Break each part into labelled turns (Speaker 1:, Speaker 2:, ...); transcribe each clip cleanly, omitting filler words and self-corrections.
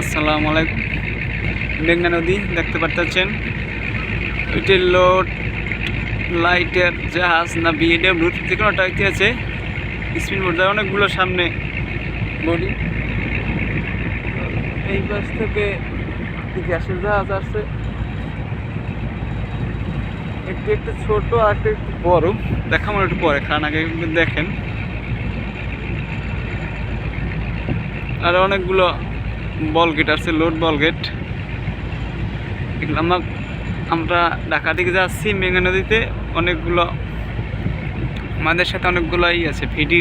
Speaker 1: আসসালামু আলাইকুম। মেঘনা নদী দেখতে পাচ্ছেন। ওইটি লোড লাইটের জাহাজ না বিএডব্লিউর যে কোনোটা কি আছে, স্পিন বোট যায় অনেকগুলো সামনে বডি। এই পাশ থেকে গ্যাসের জাহাজ আসছে, একটু একটু ছোট আর একটু একটু বড়। দেখা মনে একটু পরে খান আগে দেখেন। আর অনেকগুলো বল গেট আছে, লোড বল গেট। আমরা ঢাকা থেকে যাচ্ছি মেঘনা নদীতে, অনেকগুলো আমাদের সাথে অনেকগুলো আছে ভিডি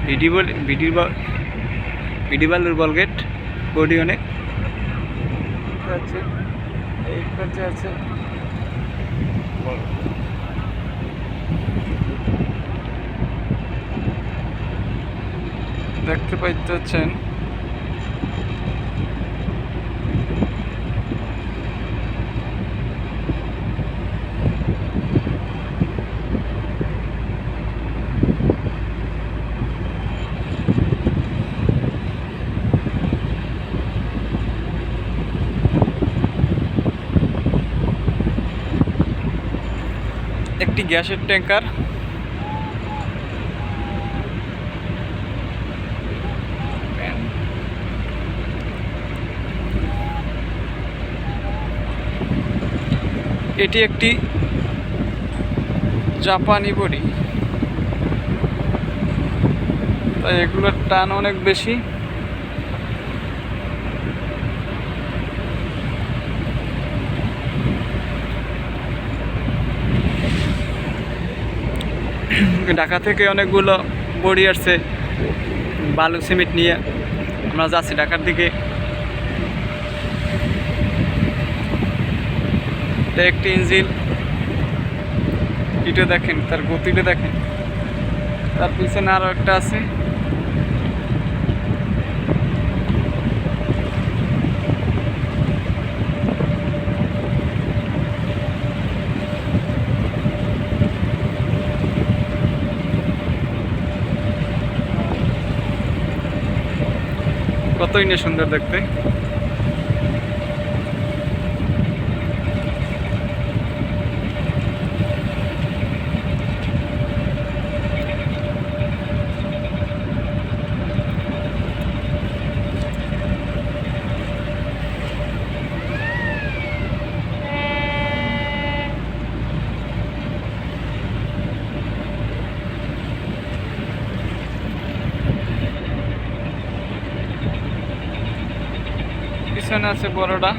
Speaker 1: ভিডি বল ভিডি ভিডি বালুর বল গেট বডি অনেক আছে। এই পাশে আছে দেখতে পাচ্ছেন। একটি গ্যাসের ট্যাঙ্কার, এটি একটি জাপানি বডি, তাই এগুলোর টান অনেক বেশি। ঢাকা থেকে অনেকগুলো বডি আসছে বালু সিমেন্ট নিয়ে। আমরা যাচ্ছি ঢাকার দিকে। একটি ইঞ্জিন এটা দেখেন, তার গতিটা দেখেন। তার পিছনে আরো একটা আছে। কতই না সুন্দর দেখতে। পিছনে আছে বড়টা।